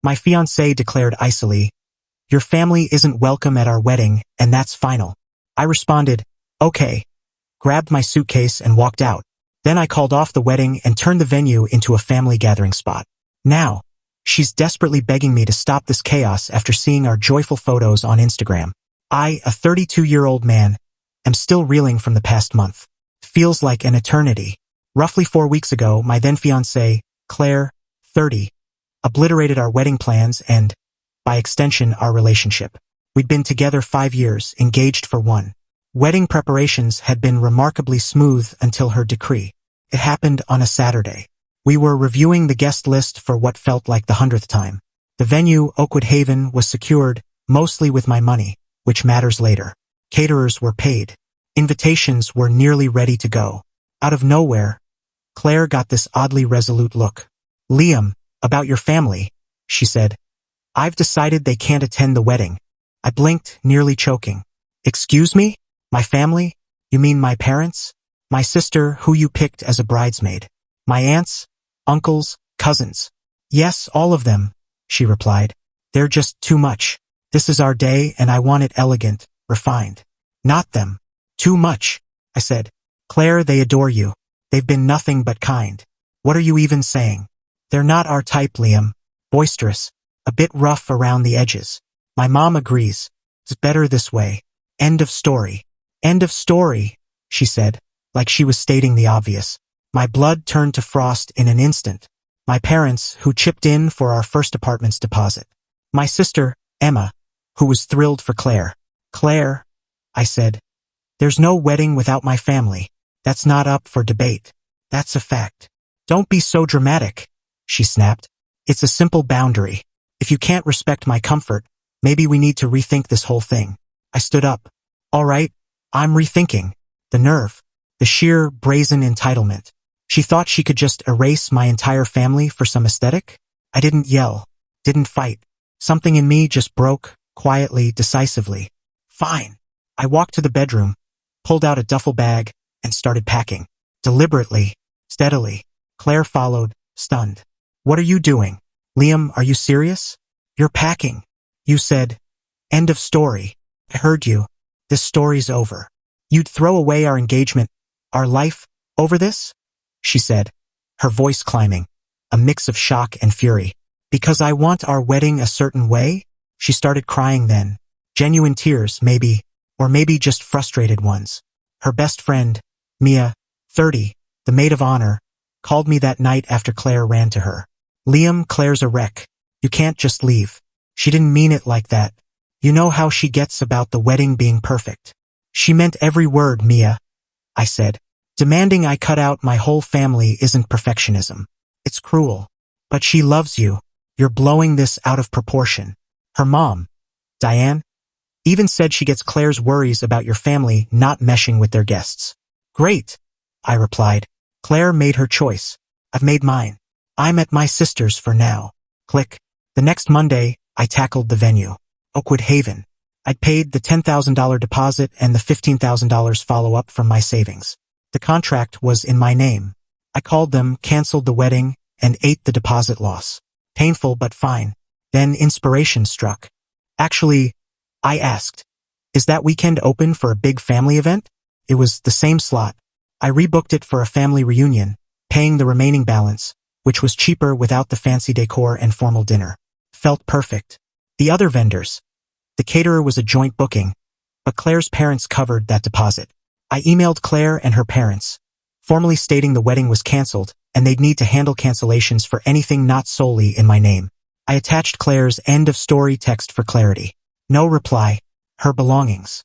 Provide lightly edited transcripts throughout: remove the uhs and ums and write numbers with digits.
My fiancée declared icily, "Your family isn't welcome at our wedding, and that's final." I responded, "Okay," grabbed my suitcase and walked out. Then I called off the wedding and turned the venue into a family gathering spot. Now, she's desperately begging me to stop this chaos after seeing our joyful photos on Instagram. I, a 32-year-old man, am still reeling from the past month. Feels like an eternity. Roughly 4 weeks ago, my then-fiancée, Claire, 30, obliterated our wedding plans and, by extension, our relationship. We'd been together 5 years, engaged for 1. Wedding preparations had been remarkably smooth until her decree. It happened on a Saturday. We were reviewing the guest list for what felt like the 100th time. The venue, Oakwood Haven, was secured, mostly with my money, which matters later. Caterers were paid. Invitations were nearly ready to go. Out of nowhere, Claire got this oddly resolute look. "Liam, about your family," she said. "I've decided they can't attend the wedding." I blinked, nearly choking. "Excuse me? My family? You mean my parents? My sister, who you picked as a bridesmaid? My aunts, uncles, cousins?" "Yes, all of them," she replied. "They're just too much. This is our day and I want it elegant, refined." "Not them. Too much," I said. "Claire, they adore you. They've been nothing but kind. What are you even saying? They're not our type, Liam. Boisterous. A bit rough around the edges. My mom agrees. It's better this way. End of story." "End of story," she said, like she was stating the obvious. My blood turned to frost in an instant. My parents, who chipped in for our first apartment's deposit. My sister, Emma, who was thrilled for Claire. "Claire," I said, "there's no wedding without my family. That's not up for debate. That's a fact." "Don't be so dramatic," she snapped. "It's a simple boundary. If you can't respect my comfort, maybe we need to rethink this whole thing." I stood up. "All right, I'm rethinking." The nerve. The sheer, brazen entitlement. She thought she could just erase my entire family for some aesthetic? I didn't yell. Didn't fight. Something in me just broke, quietly, decisively. "Fine." I walked to the bedroom, pulled out a duffel bag, and started packing. Deliberately, steadily. Claire followed, stunned. "What are you doing? Liam, are you serious? You're packing. You said, end of story." "I heard you. This story's over. You'd throw away our engagement, our life, over this?" she said, her voice climbing, a mix of shock and fury. "Because I want our wedding a certain way?" She started crying then. Genuine tears, maybe, or maybe just frustrated ones. Her best friend, Mia, 30, the maid of honor, called me that night after Claire ran to her. "Liam, Claire's a wreck. You can't just leave. She didn't mean it like that. You know how she gets about the wedding being perfect." "She meant every word, Mia," I said. "Demanding I cut out my whole family isn't perfectionism. It's cruel. But she loves you. You're blowing this out of proportion." Her mom, Diane, even said she gets Claire's worries about your family not meshing with their guests. "Great," I replied. "Claire made her choice. I've made mine. I'm at my sister's for now." Click. The next Monday, I tackled the venue. Oakwood Haven. I'd paid the $10,000 deposit and the $15,000 follow-up from my savings. The contract was in my name. I called them, canceled the wedding, and ate the deposit loss. Painful but fine. Then inspiration struck. "Actually," I asked, "is that weekend open for a big family event?" It was the same slot. I rebooked it for a family reunion, paying the remaining balance, which was cheaper without the fancy decor and formal dinner. Felt perfect. The other vendors. The caterer was a joint booking, but Claire's parents covered that deposit. I emailed Claire and her parents, formally stating the wedding was canceled and they'd need to handle cancellations for anything not solely in my name. I attached Claire's end of story text for clarity. No reply. Her belongings.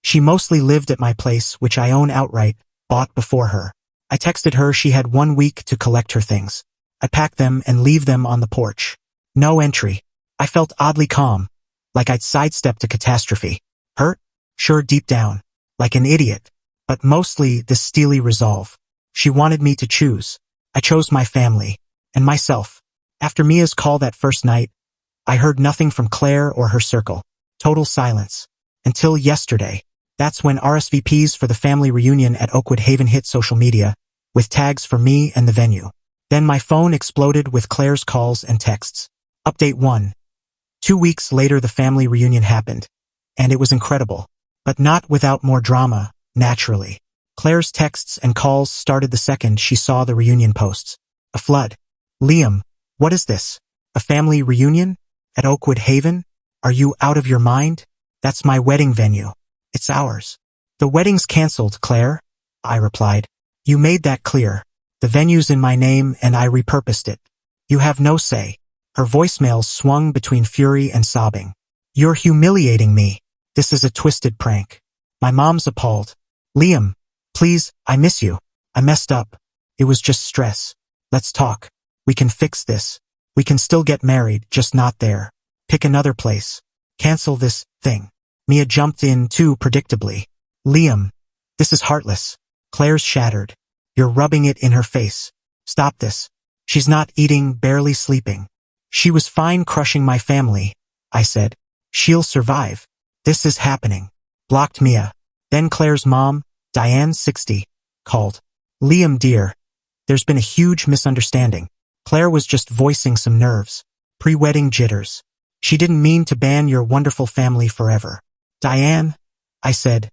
She mostly lived at my place, which I own outright, bought before her. I texted her she had 1 week to collect her things. I pack them and leave them on the porch. No entry. I felt oddly calm, like I'd sidestepped a catastrophe. Hurt? Sure, deep down. Like an idiot. But mostly this steely resolve. She wanted me to choose. I chose my family. And myself. After Mia's call that first night, I heard nothing from Claire or her circle. Total silence. Until yesterday. That's when RSVPs for the family reunion at Oakwood Haven hit social media, with tags for me and the venue. Then my phone exploded with Claire's calls and texts. Update 1. 2 weeks later the family reunion happened, and it was incredible. But not without more drama, naturally. Claire's texts and calls started the second she saw the reunion posts. A flood. Liam, what is this? A family reunion? At Oakwood Haven? Are you out of your mind? That's my wedding venue. It's ours. The wedding's cancelled, Claire, I replied. You made that clear. The venue's in my name and I repurposed it. You have no say. Her voicemail swung between fury and sobbing. You're humiliating me. This is a twisted prank. My mom's appalled. Liam, please, I miss you. I messed up. It was just stress. Let's talk. We can fix this. We can still get married, just not there. Pick another place. Cancel this thing. Mia jumped in too predictably. Liam, this is heartless. Claire's shattered. You're rubbing it in her face. Stop this. She's not eating, barely sleeping. She was fine crushing my family, I said. She'll survive. This is happening. Blocked Mia. Then Claire's mom, Diane 60, called. Liam dear, there's been a huge misunderstanding. Claire was just voicing some nerves. Pre-wedding jitters. She didn't mean to ban your wonderful family forever. Diane, I said.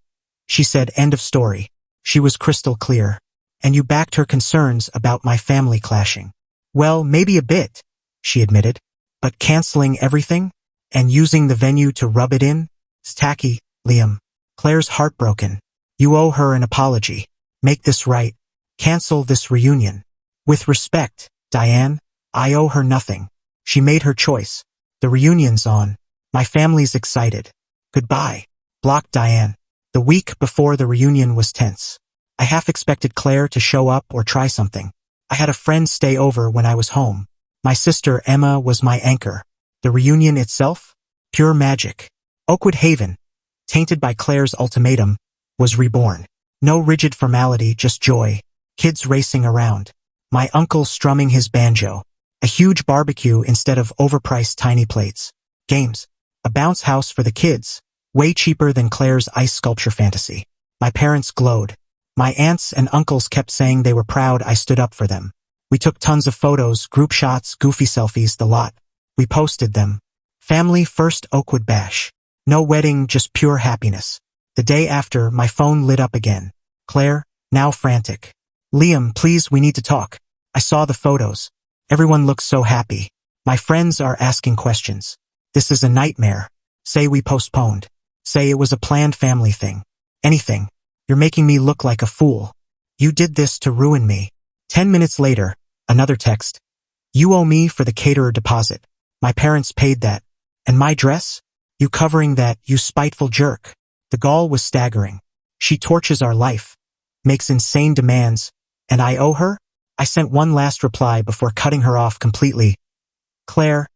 She said end of story. She was crystal clear. And you backed her concerns about my family clashing. Well, maybe a bit, she admitted. But canceling everything? And using the venue to rub it in? It's tacky, Liam. Claire's heartbroken. You owe her an apology. Make this right. Cancel this reunion. With respect, Diane, I owe her nothing. She made her choice. The reunion's on. My family's excited. Goodbye. Blocked Diane. The week before the reunion was tense. I half expected Claire to show up or try something. I had a friend stay over when I was home. My sister Emma was my anchor. The reunion itself? Pure magic. Oakwood Haven, tainted by Claire's ultimatum, was reborn. No rigid formality, just joy. Kids racing around. My uncle strumming his banjo. A huge barbecue instead of overpriced tiny plates. Games. A bounce house for the kids. Way cheaper than Claire's ice sculpture fantasy. My parents glowed. My aunts and uncles kept saying they were proud I stood up for them. We took tons of photos, group shots, goofy selfies, the lot. We posted them. Family first Oakwood bash. No wedding, just pure happiness. The day after, my phone lit up again. Claire, now frantic. Liam, please, we need to talk. I saw the photos. Everyone looks so happy. My friends are asking questions. This is a nightmare. Say we postponed. Say it was a planned family thing. Anything. You're making me look like a fool. You did this to ruin me. 10 minutes later, another text. You owe me for the caterer deposit. My parents paid that. And my dress? You covering that, you spiteful jerk. The gall was staggering. She torches our life. Makes insane demands. And I owe her? I sent one last reply before cutting her off completely. Claire,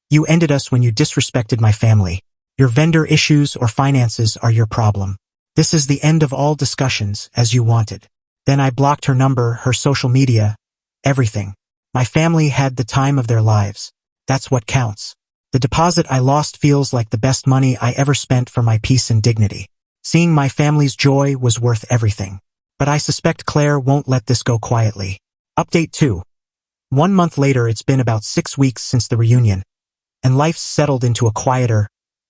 you ended us when you disrespected my family. Your vendor issues or finances are your problem. This is the end of all discussions, as you wanted. Then I blocked her number, her social media, everything. My family had the time of their lives. That's what counts. The deposit I lost feels like the best money I ever spent for my peace and dignity. Seeing my family's joy was worth everything. But I suspect Claire won't let this go quietly. Update 2. 1 month later, it's been about 6 weeks since the reunion, and life's settled into a quieter,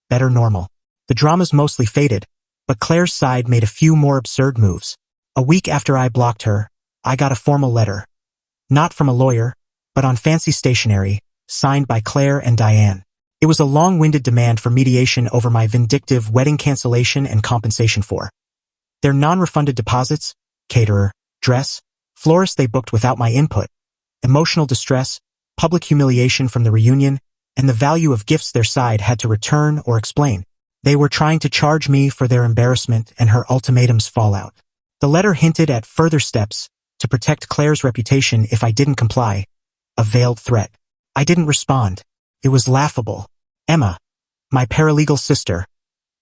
better normal. The drama's mostly faded, but Claire's side made a few more absurd moves. A week after I blocked her, I got a formal letter. Not from a lawyer, but on fancy stationery, signed by Claire and Diane. It was a long-winded demand for mediation over my vindictive wedding cancellation and compensation for their non-refunded deposits, caterer, dress, florist they booked without my input, emotional distress, public humiliation from the reunion, and the value of gifts their side had to return or explain. They were trying to charge me for their embarrassment and her ultimatum's fallout. The letter hinted at further steps to protect Claire's reputation if I didn't comply. A veiled threat. I didn't respond. It was laughable. Emma, my paralegal sister,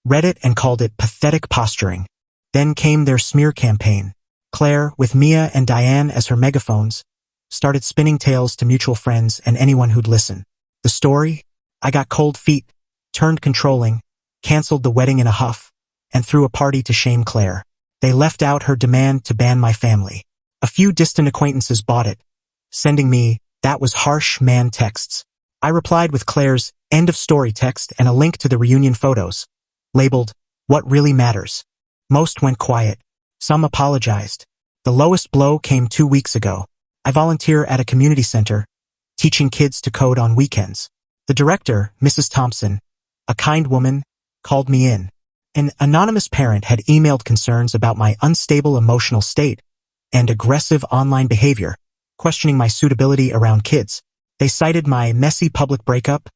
read it and called it pathetic posturing. Then came their smear campaign. Claire, with Mia and Diane as her megaphones, started spinning tales to mutual friends and anyone who'd listen. The story? I got cold feet, turned controlling, canceled the wedding in a huff, and threw a party to shame Claire. They left out her demand to ban my family. A few distant acquaintances bought it, sending me, "That was harsh, man" texts. I replied with Claire's end of story text and a link to the reunion photos, labeled, "What Really Matters." Most went quiet. Some apologized. The lowest blow came 2 weeks ago. I volunteer at a community center, teaching kids to code on weekends. The director, Mrs. Thompson, a kind woman, called me in. An anonymous parent had emailed concerns about my unstable emotional state and aggressive online behavior, questioning my suitability around kids. They cited my messy public breakup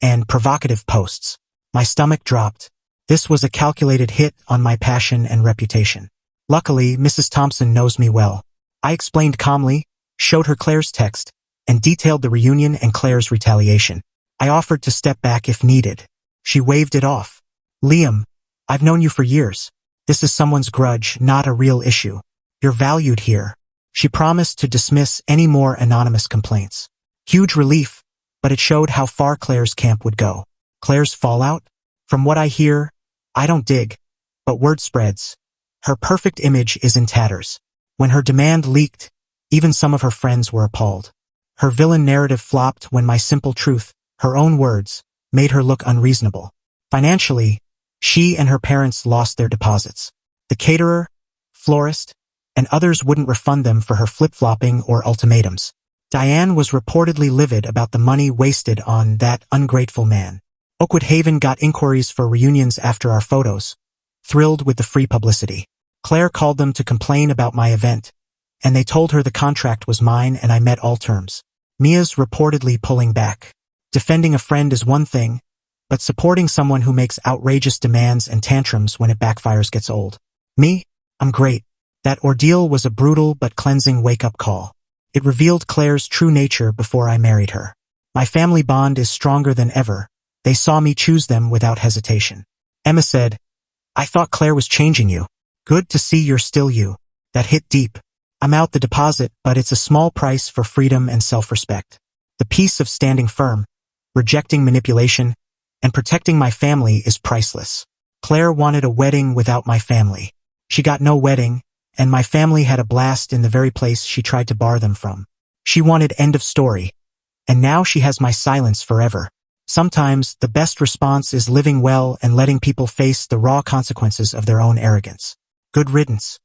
and provocative posts. My stomach dropped. This was a calculated hit on my passion and reputation. Luckily, Mrs. Thompson knows me well. I explained calmly, showed her Claire's text, and detailed the reunion and Claire's retaliation. I offered to step back if needed. She waved it off. "Liam, I've known you for years. This is someone's grudge, not a real issue. You're valued here." She promised to dismiss any more anonymous complaints. Huge relief, but it showed how far Claire's camp would go. Claire's fallout? From what I hear, I don't dig, but word spreads. Her perfect image is in tatters. When her demand leaked, even some of her friends were appalled. Her villain narrative flopped when my simple truth, her own words, made her look unreasonable. Financially, she and her parents lost their deposits. The caterer, florist, and others wouldn't refund them for her flip-flopping or ultimatums. Diane was reportedly livid about the money wasted on that ungrateful man. Oakwood Haven got inquiries for reunions after our photos, thrilled with the free publicity. Claire called them to complain about my event, and they told her the contract was mine and I met all terms. Mia's reportedly pulling back. Defending a friend is one thing, but supporting someone who makes outrageous demands and tantrums when it backfires gets old. Me? I'm great. That ordeal was a brutal but cleansing wake-up call. It revealed Claire's true nature before I married her. My family bond is stronger than ever. They saw me choose them without hesitation. Emma said, "I thought Claire was changing you. Good to see you're still you." That hit deep. I'm out the deposit, but it's a small price for freedom and self-respect. The peace of standing firm, rejecting manipulation, and protecting my family is priceless. Claire wanted a wedding without my family. She got no wedding, and my family had a blast in the very place she tried to bar them from. She wanted end of story, and now she has my silence forever. Sometimes, the best response is living well and letting people face the raw consequences of their own arrogance. Good riddance.